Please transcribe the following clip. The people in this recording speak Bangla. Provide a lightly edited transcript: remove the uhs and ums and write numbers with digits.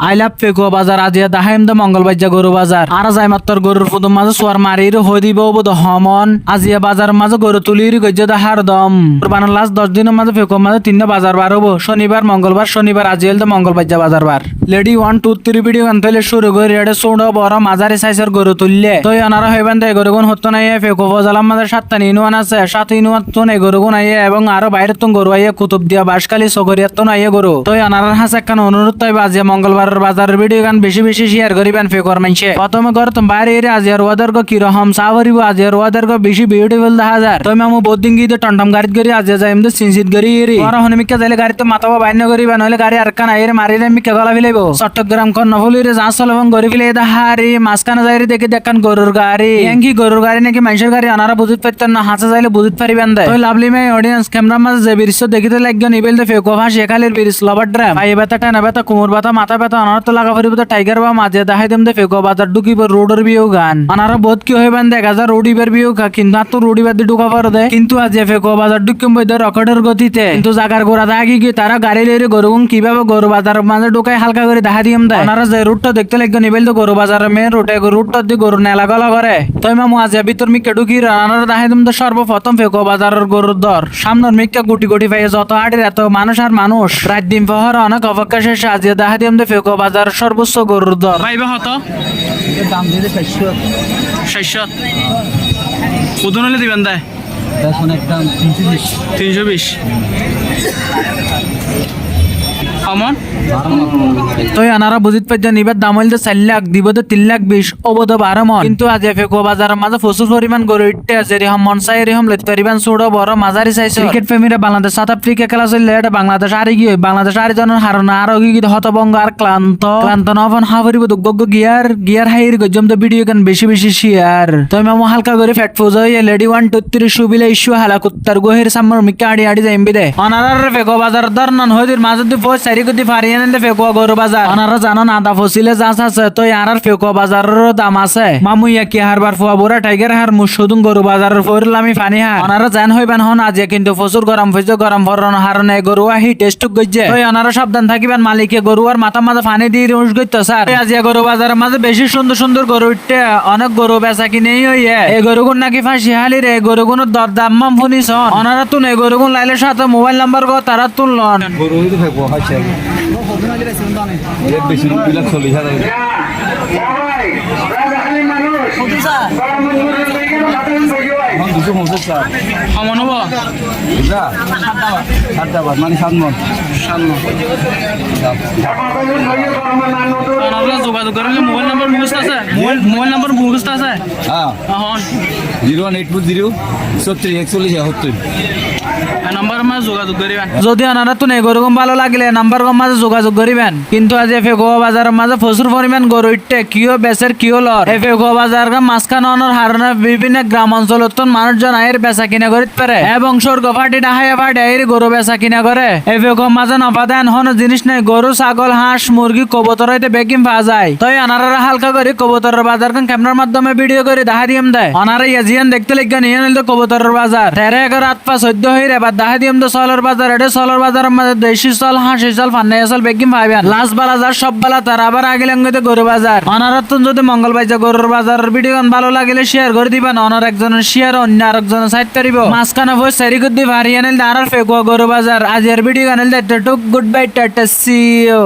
আই লাভ ফেকুয়া বাজার আজিয়া দাহাইম দে মঙ্গলবাজ্যা গরু বাজার আর যাই মাত্র গরুর পুদম মাঝে সোয়ার মারির হই দিব বোধ হমন আজিয়া বাজার মাঝে গরু তুলির গজ্য দাহার দম কুরবানের লাস্ট 10 দিনের মাঝে ফেকুয়া মাঝে 3 বাজার বার হবো শনিবার মঙ্গলবার শনিবার আজিয়াল দে মঙ্গলবাজ্যা বাজার বার লেডি 1 2 3 ভিডিও গান তাইলে শুরু করে রেডে সোড় বড় মাঝারি সাইজের গরু তুললে তো আনারা হইবেন দে গরুগুন হতো নাই ফেকুয়া ফজালাম মাঝে 7টা ইনুয়ান আছে 7 ইনুয়ান তো নাই গরুগুন আইয়ে এবং আরো বাইরে তো গরু আইয়ে কুতুব দিয়া বাসকালি সগরিয়াত তো নাই গরু তো আনারার হাসে একখান অনুরোধ তাই আজিয়া মঙ্গলবারের বাজারের ভিডিও গান বেশি বেশি শেয়ার করিবেন ফেকুয়ার মানছে প্রথমে গর তো বাইরে এর আজিয়ার ওয়াদার গো কিরকম সাবরিব আজিয়ার ওয়াদার গো বেশি বিউটিফুল দেখা যায় তো মামু বদিন গিয়ে টমটম গাড়িত গরি আজিয়া যাইম দে সিনসিত গরি এরি আর হনমিকা যাইলে গাড়িতে মাথাবা বাইন্য করিবা নইলে গাড়ি আর কান আইরে মারিলে মিকা গলা ফেলাইব চট্টগ্রাম কর্ণফুলিরে যা চলবং গরি ফেলে হারি মাসখানে যাইরে দেখি দেখান গরুর গাড়ি এঙ্কি গরুর গাড়ি নাকি মানুষের গাড়ি আনারা বুঝিত পারতেন না হাসা যাইলে বুঝিত পারিবেন দে তো লাভলি মাই অডিয়েন্স ক্যামেরা মাঝে যে বিরিশ দেখিতে লাগবে নিবেল দে ফেকুয়া ভাষি একালের বিরিশ লবার ড্রাম পায়ে ব্যথা টানা ব্যথা কোমর ব্যথা মাথা ব্যথা আনারা তো লাগা ফরিব টাইগার বা মাঝে দেখাই দেম দে ফেকুয়া বাজার ঢুকিব রোডের বিও গান আনারা বহুত কি হইবেন দেখ হাজার রোডিবার বিও কিন্তু আর তো রোডিবার দিয়ে ঢুকা পারে দে কিন্তু আজ ফেকুয়া বাজার ঢুকিম বই রকেটের গতিতে কিন্তু জাগার গোড়া দাগি গিয়ে তারা গাড়ি লইরে গরুগুন কিভাবে গরু বাজার মাঝে ঢুকাই হালকা করে দেখা দিম দেয় আনারা যে রুটটা দেখতে লাগবে নিবেল তো গরু বাজারের মেন রুটে রুটটা দিয়ে গরু নেলা গলা করে তাই মামু আজ ভিতর মিকে ঢুকি আনারা দেখাই দিম তো সর্বপ্রথম ফেকুয়া বাজারের গরুর দর সামনের মিকা গুটি গুটি পাইয়ে যত হাটের এত মানুষ আর মানুষ রাত দিন পহর অনেক অপেক্ষা শেষে আজ দেখা দিম তো ফেকুয়া বাজার সর্বোচ্চ গরুর দর পাইবে হত দাম দিলে 600 উদন হলে দিবেন দেয় এখন একদম 320 আমন তো আনারা বুঝিত পাই যে নিবার দাম হইলে 4 লাখ দিব তো 3 লাখ 20 অবদ 12 মন কিন্তু আজ ফেকুয়া বাজারের মাঝে প্রচুর পরিমাণ গরু ইটে আছে রেহম মন চাই রেহম লইতে পারিবেন ছোট বড় মাঝারি সাইজ ক্রিকেট প্রেমীরা বাংলাদেশ সাউথ আফ্রিকা খেলা চললে এটা বাংলাদেশ আরে গিয়ে বাংলাদেশ আরে জনের হারনা আর গিয়ে হতভঙ্গ আর ক্লান্ত নবন হাবরিব দুগ্গ গিয়ার হাইর গজম তো ভিডিও গান বেশি বেশি শেয়ার তো মামু হালকা করে ফ্যাট ফোজ হয়ে লেডি 1 2 3 সুবিলে ইস্যু হালা কুত্তার গোহের সামর মিকা আড়ি আড়ি যাইমবি দে অনারার ফেকুয়া বাজার দর নন হইদির মাঝে দি ফোজ সারি গদি ফারিয়ান দে ফেকুয়া গরু বাজার অনারা জানো না আদা ফসিলে যাস আছে তো আর ফেকুয়া বাজারের দাম আছে মামু ইয়া কি হারবার ফুয়া বুড়া টাইগার হার মুসুদুন গরু বাজারের ফরিলামি ফানি হা অনারা জান হইবেন হন আজ কিন্তু প্রচুর গরম ফইজ গরম ফরন হারনে গরু আহি টেস্ট গজ্জে তো অনারা সাবধান থাকিবেন মালিকে গরু আর মাথা মাঝে ফানি দিয়ে রুশ গইতো স্যার আজ গরু বাজারের মাঝে বেশি সুন্দর সুন্দর গরু উঠতে অনেক গরু বেচা কিনেই হইয়ে এই গরুগুন নাকি ফাঁসি হালি রে গরুগুনের দর দাম মাম শুনিস অনারা তুন এই গরুগুন লাইলে সাথে মোবাইল নাম্বার গো তারা তুলন গরু হইতে থাকবো হাইছে এর বেশি 2,40,000 আমন হবো মানে 7 মন যোগাযোগ করলে মোবাইল নাম্বার মুখস্থ আছে মোবাইল নাম্বার মুখস্থ আছে হ্যাঁ হন 01840 70 নাম্বার মাঝে যোগাযোগ করিবেন যদি আনারা তো নেই গরু ভালো লাগলে নাম্বার মাঝে যোগাযোগ করিবেন কিন্তু আজ ফেকুয়া বাজারের মাঝে প্রচুর পরিমাণ গরু ইটে কিও বেচের কিও লর এই ফেকুয়া বাজার মাঝখান অনর হারনে বিভিন্ন গ্রাম অঞ্চলত মানুষজন আয়ের বেচা কিনা করিতে পারে এবং স্বর্গ ফাটি ডাহাইয়া ফাটি আয়ের গরু বেচা কিনা করে এই ফেকুয়া মাঝে নপাদান হন জিনিস নাই গরু ছাগল হাঁস মুরগি কবুতর হইতে বেকিম পাওয়া যায় তাই আনারা হালকা করে কবুতরের বাজার ক্যামেরার মাধ্যমে ভিডিও করে দেখা দিম দেয় অনারা ইয়াজিয়ান দেখতে লিখা নিয়ে নিল কবুতরের বাজার 13-11-14 হইরে বা দেখা দিম তো সলর বাজার এটা সলর বাজারের মধ্যে দেশি চল হাঁসি চল ফান্নাই চল বেকিম পাইবেন লাস্ট বেলা যার সব বেলা তার আবার আগে লেঙ্গিতে গরু বাজার অনারা তো যদি মঙ্গলবার যা গরুর বাজারের ভিডিও গান ভালো লাগলে শেয়ার করে দিবেন অনার একজনের শেয়ার অন্য আরেকজনের সাইড করিব মাঝখানে ভোজ সারি গুদ্দি ভারিয়ে নিল আর ফেকুয়া গরু বাজার আজের ভিডিও গান good bye tata see you